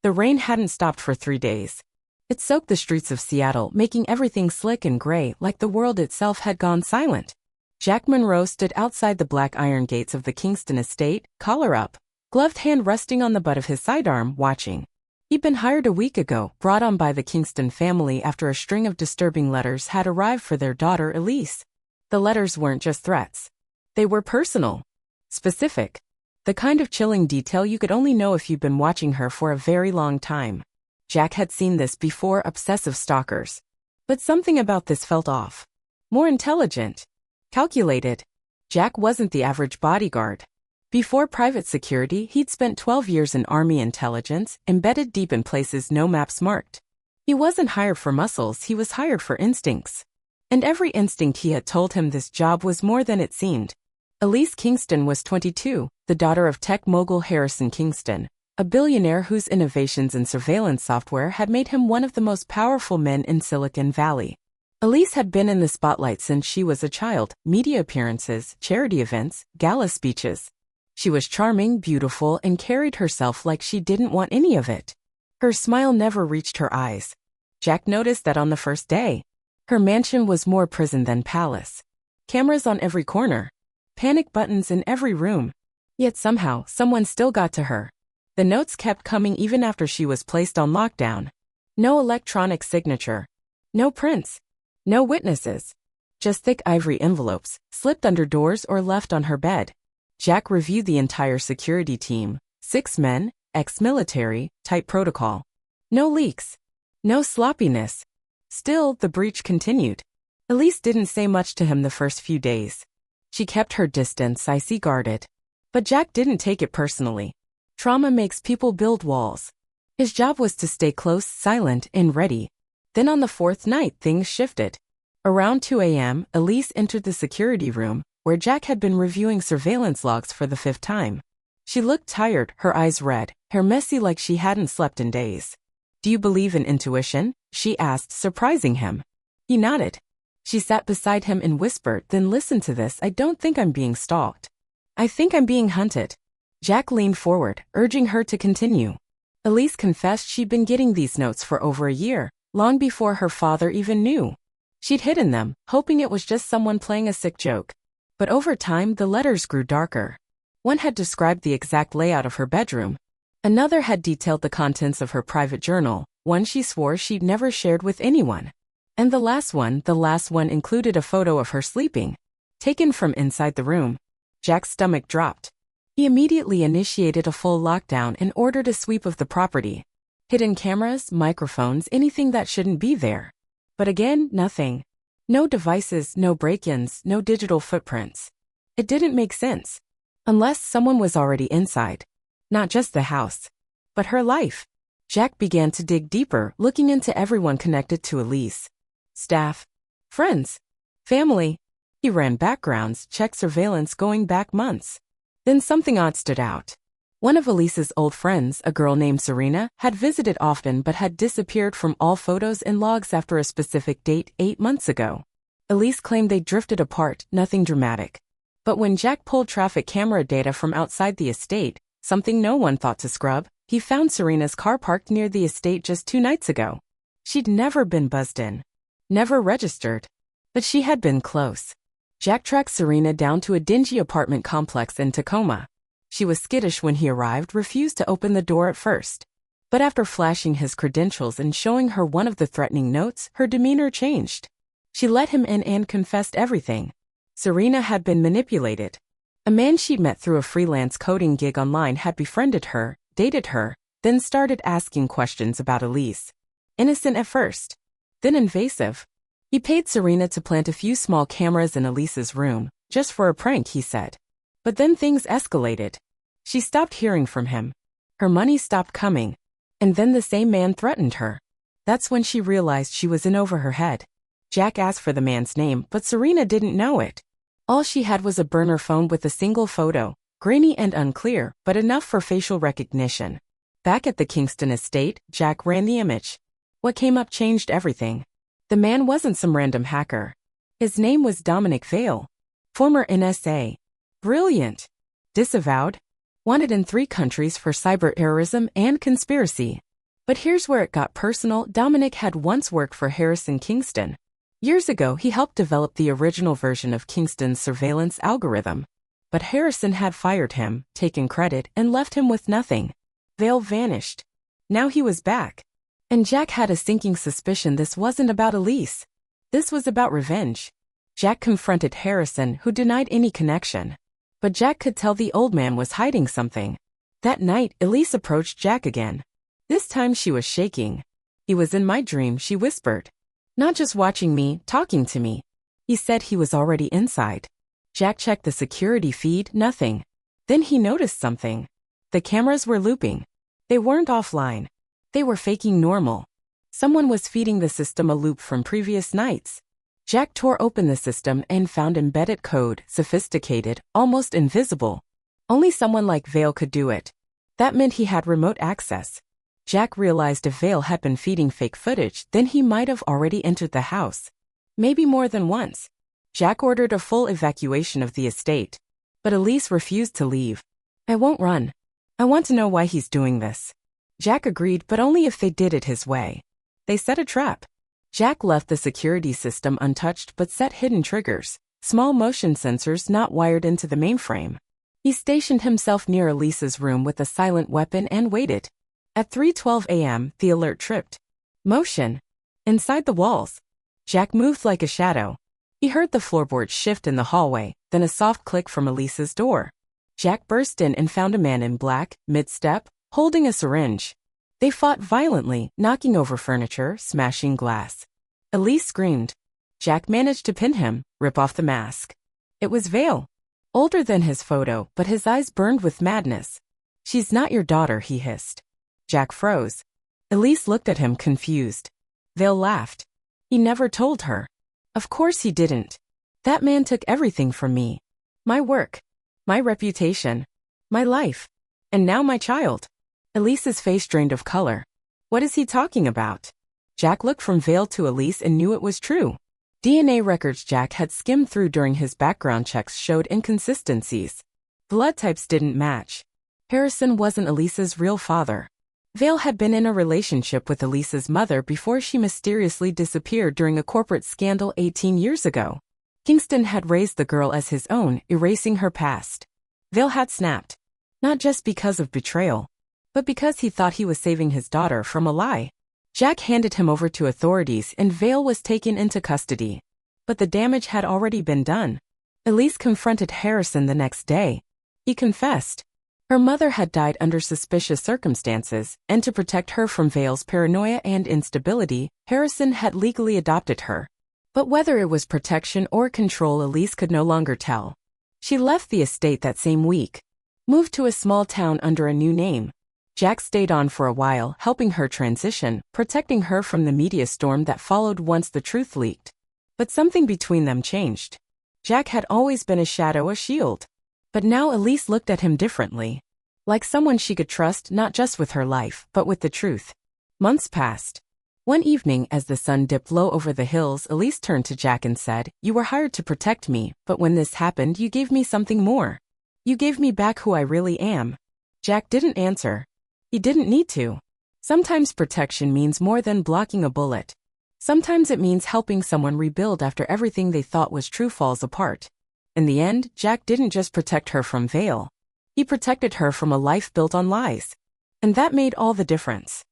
The rain hadn't stopped for 3 days. It soaked the streets of Seattle, making everything slick and gray, like the world itself had gone silent. Jack Monroe stood outside the black iron gates of the Kingston estate, collar up, gloved hand resting on the butt of his sidearm, watching. He'd been hired a week ago, brought on by the Kingston family after a string of disturbing letters had arrived for their daughter Elise. The letters weren't just threats. They were personal. Specific. The kind of chilling detail you could only know if you'd been watching her for a very long time. Jack had seen this before obsessive stalkers. But something about this felt off. More intelligent. Calculated. Jack wasn't the average bodyguard. Before private security, he'd spent 12 years in Army intelligence, embedded deep in places no maps marked. He wasn't hired for muscles, he was hired for instincts. And every instinct he had told him this job was more than it seemed. Elise Kingston was 22, the daughter of tech mogul Harrison Kingston, a billionaire whose innovations in surveillance software had made him one of the most powerful men in Silicon Valley. Elise had been in the spotlight since she was a child, media appearances, charity events, gala speeches. She was charming, beautiful, and carried herself like she didn't want any of it. Her smile never reached her eyes. Jack noticed that on the first day. Her mansion was more prison than palace. Cameras on every corner. Panic buttons in every room. Yet somehow, someone still got to her. The notes kept coming even after she was placed on lockdown. No electronic signature. No prints. No witnesses. Just thick ivory envelopes, slipped under doors or left on her bed. Jack reviewed the entire security team, 6 men, ex-military, tight protocol. No leaks. No sloppiness. Still, the breach continued. Elise didn't say much to him the first few days. She kept her distance, icy guarded. But Jack didn't take it personally. Trauma makes people build walls. His job was to stay close, silent, and ready. Then on the 4th night, things shifted. Around 2 a.m., Elise entered the security room, where Jack had been reviewing surveillance logs for the 5th time. She looked tired, her eyes red, hair messy like she hadn't slept in days. "Do you believe in intuition?" she asked, surprising him. He nodded. She sat beside him and whispered, "Then listen to this, I don't think I'm being stalked. I think I'm being hunted." Jack leaned forward, urging her to continue. Elise confessed she'd been getting these notes for over a year, long before her father even knew. She'd hidden them, hoping it was just someone playing a sick joke. But over time, the letters grew darker. One had described the exact layout of her bedroom. Another had detailed the contents of her private journal, one she swore she'd never shared with anyone. And the last one included a photo of her sleeping, taken from inside the room. Jack's stomach dropped. He immediately initiated a full lockdown and ordered a sweep of the property. Hidden cameras, microphones, anything that shouldn't be there. But again, nothing. No devices, no break-ins, no digital footprints. It didn't make sense. Unless someone was already inside. Not just the house, but her life. Jack began to dig deeper, looking into everyone connected to Elise. Staff, friends, family. He ran backgrounds, checked surveillance going back months. Then something odd stood out. One of Elise's old friends, a girl named Serena, had visited often but had disappeared from all photos and logs after a specific date 8 months ago. Elise claimed they drifted apart, nothing dramatic. But when Jack pulled traffic camera data from outside the estate, something no one thought to scrub, he found Serena's car parked near the estate just 2 nights ago. She'd never been buzzed in. Never registered. But she had been close. Jack tracked Serena down to a dingy apartment complex in Tacoma. She was skittish when he arrived, refused to open the door at first. But after flashing his credentials and showing her one of the threatening notes, her demeanor changed. She let him in and confessed everything. Serena had been manipulated. A man she'd met through a freelance coding gig online had befriended her, dated her, then started asking questions about Elise. Innocent at first, then invasive. He paid Serena to plant a few small cameras in Elise's room, just for a prank, he said. But then things escalated. She stopped hearing from him. Her money stopped coming. And then the same man threatened her. That's when she realized she was in over her head. Jack asked for the man's name, but Serena didn't know it. All she had was a burner phone with a single photo, grainy and unclear, but enough for facial recognition. Back at the Kingston estate, Jack ran the image. What came up changed everything. The man wasn't some random hacker. His name was Dominic Vale. Former NSA. Brilliant. Disavowed. Wanted in 3 countries for cyber terrorism and conspiracy. But here's where it got personal. Dominic had once worked for Harrison Kingston. Years ago, he helped develop the original version of Kingston's surveillance algorithm. But Harrison had fired him, taken credit, and left him with nothing. Vale vanished. Now he was back. And Jack had a sinking suspicion this wasn't about Elise. This was about revenge. Jack confronted Harrison, who denied any connection. But Jack could tell the old man was hiding something. That night, Elise approached Jack again. This time she was shaking. "He was in my dream," she whispered. "Not just watching me, talking to me." He said he was already inside. Jack checked the security feed, nothing. Then he noticed something. The cameras were looping. They weren't offline. They were faking normal. Someone was feeding the system a loop from previous nights. Jack tore open the system and found embedded code, sophisticated, almost invisible. Only someone like Vale could do it. That meant he had remote access. Jack realized if Vale had been feeding fake footage, then he might have already entered the house. Maybe more than once. Jack ordered a full evacuation of the estate. But Elise refused to leave. "I won't run. I want to know why he's doing this." Jack agreed, but only if they did it his way. They set a trap. Jack left the security system untouched but set hidden triggers, small motion sensors not wired into the mainframe. He stationed himself near Elise's room with a silent weapon and waited. At 3:12 a.m., the alert tripped. Motion. Inside the walls. Jack moved like a shadow. He heard the floorboards shift in the hallway, then a soft click from Elise's door. Jack burst in and found a man in black, mid-step, holding a syringe. They fought violently, knocking over furniture, smashing glass. Elise screamed. Jack managed to pin him, rip off the mask. It was Vale. Older than his photo, but his eyes burned with madness. "She's not your daughter," he hissed. Jack froze. Elise looked at him confused. Vale laughed. "He never told her." "Of course he didn't. That man took everything from me. My work. My reputation. My life. And now my child." Elise's face drained of color. "What is he talking about?" Jack looked from Vale to Elise and knew it was true. DNA records Jack had skimmed through during his background checks showed inconsistencies. Blood types didn't match. Harrison wasn't Elise's real father. Vale had been in a relationship with Elise's mother before she mysteriously disappeared during a corporate scandal 18 years ago. Kingston had raised the girl as his own, erasing her past. Vale had snapped. Not just because of betrayal, but because he thought he was saving his daughter from a lie. Jack handed him over to authorities and Vale was taken into custody. But the damage had already been done. Elise confronted Harrison the next day. He confessed. Her mother had died under suspicious circumstances, and to protect her from Vale's paranoia and instability, Harrison had legally adopted her. But whether it was protection or control, Elise could no longer tell. She left the estate that same week. Moved to a small town under a new name. Jack stayed on for a while, helping her transition, protecting her from the media storm that followed once the truth leaked. But something between them changed. Jack had always been a shadow, a shield. But now Elise looked at him differently. Like someone she could trust not just with her life, but with the truth. Months passed. One evening, as the sun dipped low over the hills, Elise turned to Jack and said, "You were hired to protect me, but when this happened, you gave me something more. You gave me back who I really am." Jack didn't answer. He didn't need to. Sometimes protection means more than blocking a bullet. Sometimes it means helping someone rebuild after everything they thought was true falls apart. In the end, Jack didn't just protect her from Vale. He protected her from a life built on lies. And that made all the difference.